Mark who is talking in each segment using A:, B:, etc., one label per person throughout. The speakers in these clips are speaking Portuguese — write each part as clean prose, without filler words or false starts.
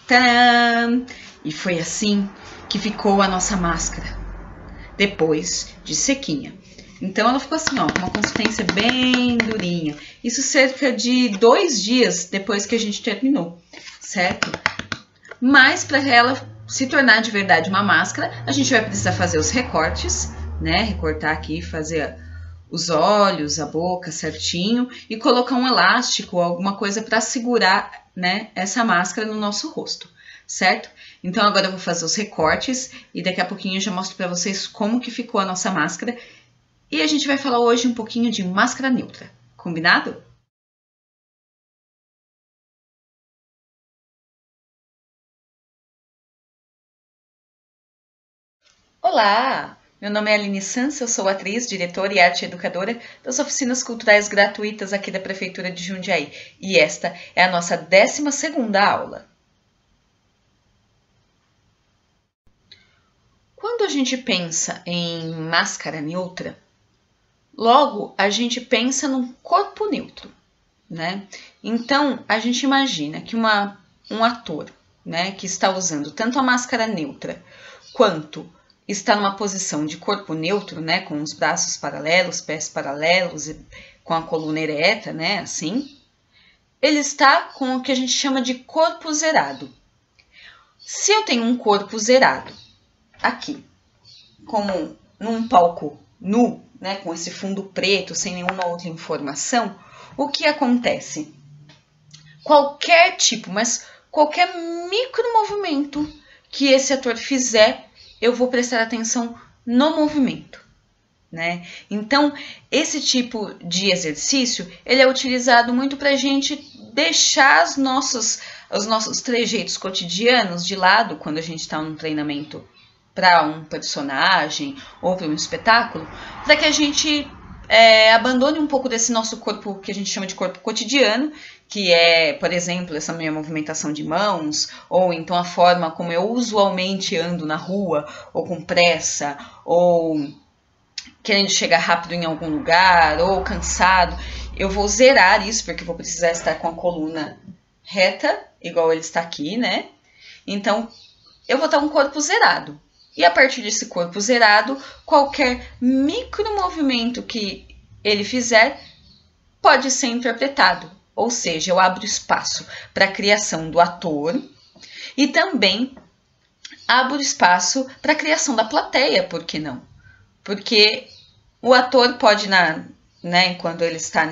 A: Tcharam! E foi assim que ficou a nossa máscara, depois de sequinha. Então ela ficou assim, ó, com uma consistência bem durinha. Isso cerca de 2 dias depois que a gente terminou, certo? Mas para ela se tornar de verdade uma máscara, a gente vai precisar fazer os recortes, né? Recortar aqui, fazer os olhos, a boca certinho e colocar um elástico ou alguma coisa para segurar, né, essa máscara no nosso rosto, certo? Então agora eu vou fazer os recortes e daqui a pouquinho eu já mostro para vocês como que ficou a nossa máscara. E a gente vai falar hoje um pouquinho de máscara neutra, combinado? Olá! Meu nome é Aline Sanz, eu sou atriz, diretora e arte educadora das oficinas culturais gratuitas aqui da Prefeitura de Jundiaí. E esta é a nossa 12ª aula. Quando a gente pensa em máscara neutra, logo a gente pensa num corpo neutro, né? Então, a gente imagina que um ator, né, que está usando tanto a máscara neutra quanto está numa posição de corpo neutro, né, com os braços paralelos, pés paralelos, e com a coluna ereta, né, assim, ele está com o que a gente chama de corpo zerado. Se eu tenho um corpo zerado aqui, como num palco nu, né, com esse fundo preto, sem nenhuma outra informação, o que acontece? Qualquer tipo, mas qualquer micromovimento que esse ator fizer, eu vou prestar atenção no movimento, né? Então, esse tipo de exercício, ele é utilizado muito para a gente deixar os nossos trejeitos cotidianos de lado quando a gente está num treinamento para um personagem ou para um espetáculo, para que a gente abandone um pouco desse nosso corpo que a gente chama de corpo cotidiano, que é, por exemplo, essa minha movimentação de mãos, ou então a forma como eu usualmente ando na rua, ou com pressa, ou querendo chegar rápido em algum lugar, ou cansado. Eu vou zerar isso, porque eu vou precisar estar com a coluna reta, igual ele está aqui, né? Então, eu vou estar um corpo zerado. E a partir desse corpo zerado, qualquer micromovimento que ele fizer pode ser interpretado. Ou seja, eu abro espaço para a criação do ator e também abro espaço para a criação da plateia, por que não? Porque o ator pode, enquanto ele está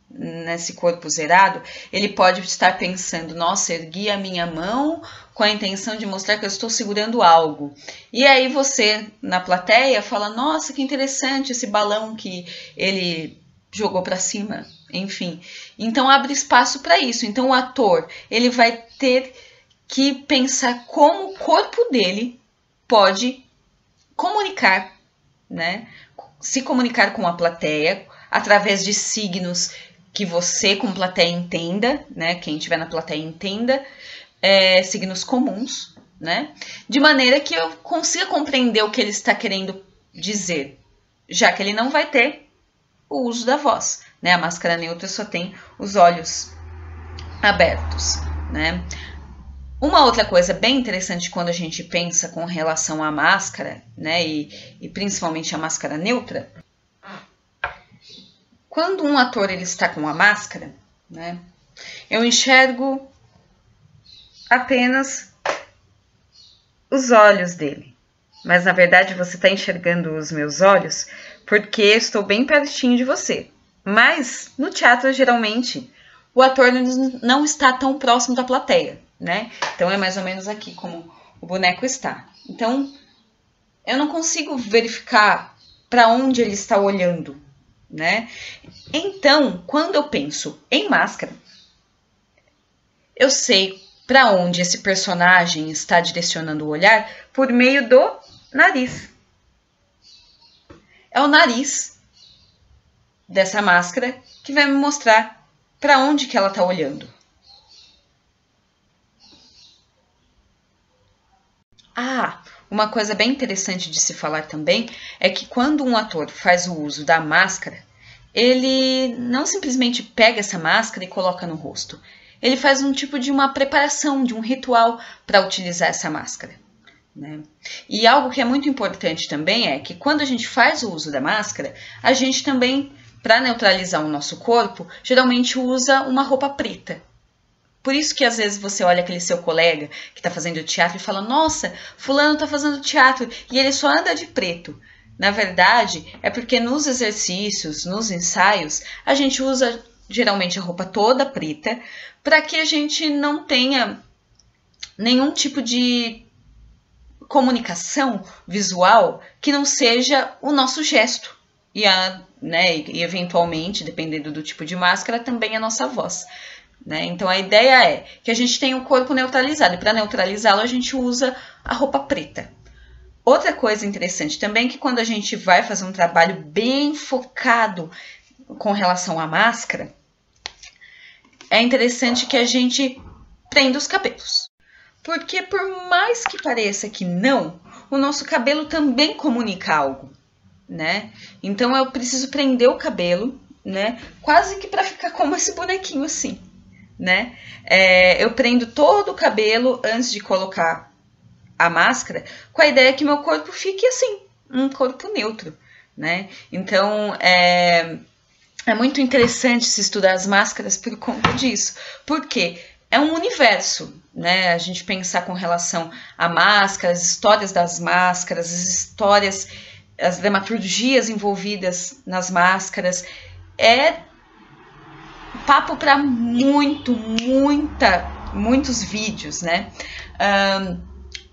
A: nesse corpo zerado, ele pode estar pensando, nossa, ergui a minha mão com a intenção de mostrar que eu estou segurando algo. E aí você, na plateia, fala, nossa, que interessante esse balão que ele jogou para cima, enfim. Então abre espaço para isso. Então o ator, ele vai ter que pensar como o corpo dele pode comunicar, né? Se comunicar com a plateia através de signos que você, como plateia, entenda, né? Quem estiver na plateia entenda, signos comuns, né? De maneira que eu consiga compreender o que ele está querendo dizer, já que ele não vai ter o uso da voz, né? A máscara neutra só tem os olhos abertos, né? Uma outra coisa bem interessante quando a gente pensa com relação à máscara, né? E principalmente a máscara neutra, quando um ator ele está com a máscara, né? Eu enxergo apenas os olhos dele. Mas na verdade você está enxergando os meus olhos porque estou bem pertinho de você. Mas no teatro geralmente o ator não está tão próximo da plateia, né? Então é mais ou menos aqui como o boneco está. Então eu não consigo verificar para onde ele está olhando, né? Então, quando eu penso em máscara, eu sei para onde esse personagem está direcionando o olhar por meio do nariz. É o nariz dessa máscara que vai me mostrar para onde que ela está olhando. Uma coisa bem interessante de se falar também é que quando um ator faz o uso da máscara, ele não simplesmente pega essa máscara e coloca no rosto. ele faz um tipo de uma preparação, de um ritual para utilizar essa máscara, né? E algo que é muito importante também é que quando a gente faz o uso da máscara, a gente também, para neutralizar o nosso corpo, geralmente usa uma roupa preta. Por isso que às vezes você olha aquele seu colega que está fazendo teatro e fala: nossa, fulano está fazendo teatro e ele só anda de preto. Na verdade, é porque nos exercícios, nos ensaios, a gente usa geralmente a roupa toda preta para que a gente não tenha nenhum tipo de comunicação visual que não seja o nosso gesto e, e eventualmente, dependendo do tipo de máscara, também a nossa voz, né? Então a ideia é que a gente tenha o corpo neutralizado e para neutralizá-lo a gente usa a roupa preta. Outra coisa interessante também é que quando a gente vai fazer um trabalho bem focado com relação à máscara, é interessante que a gente prenda os cabelos. Porque por mais que pareça que não, o nosso cabelo também comunica algo, né? Então eu preciso prender o cabelo, né? Quase que para ficar como esse bonequinho assim, né? Eu prendo todo o cabelo antes de colocar a máscara, com a ideia que meu corpo fique assim, um corpo neutro, né? Então é muito interessante se estudar as máscaras por conta disso, porque é um universo, né? A gente pensar com relação a máscaras, as histórias das máscaras, as histórias, as dramaturgias envolvidas nas máscaras, é papo para muitos vídeos, né?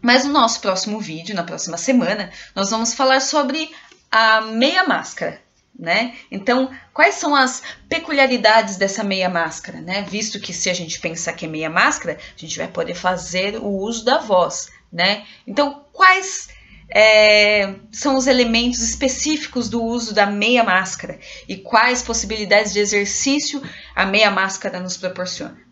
A: Mas no nosso próximo vídeo, na próxima semana, nós vamos falar sobre a meia máscara, né? Então, quais são as peculiaridades dessa meia máscara, né? Visto que se a gente pensar que é meia máscara, a gente vai poder fazer o uso da voz, né? Então, quais são os elementos específicos do uso da meia máscara e quais possibilidades de exercício a meia máscara nos proporciona?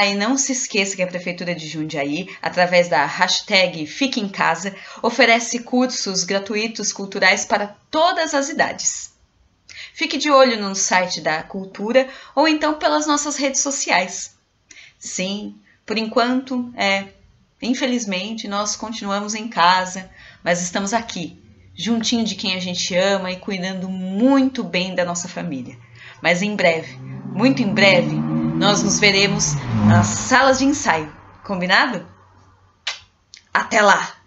A: E não se esqueça que a Prefeitura de Jundiaí, através da hashtag Fique em Casa, oferece cursos gratuitos culturais para todas as idades. Fique de olho no site da Cultura ou então pelas nossas redes sociais. Sim, por enquanto, infelizmente, nós continuamos em casa, mas estamos aqui, juntinho de quem a gente ama e cuidando muito bem da nossa família. Mas em breve, muito em breve, nós nos veremos nas salas de ensaio. Combinado? Até lá!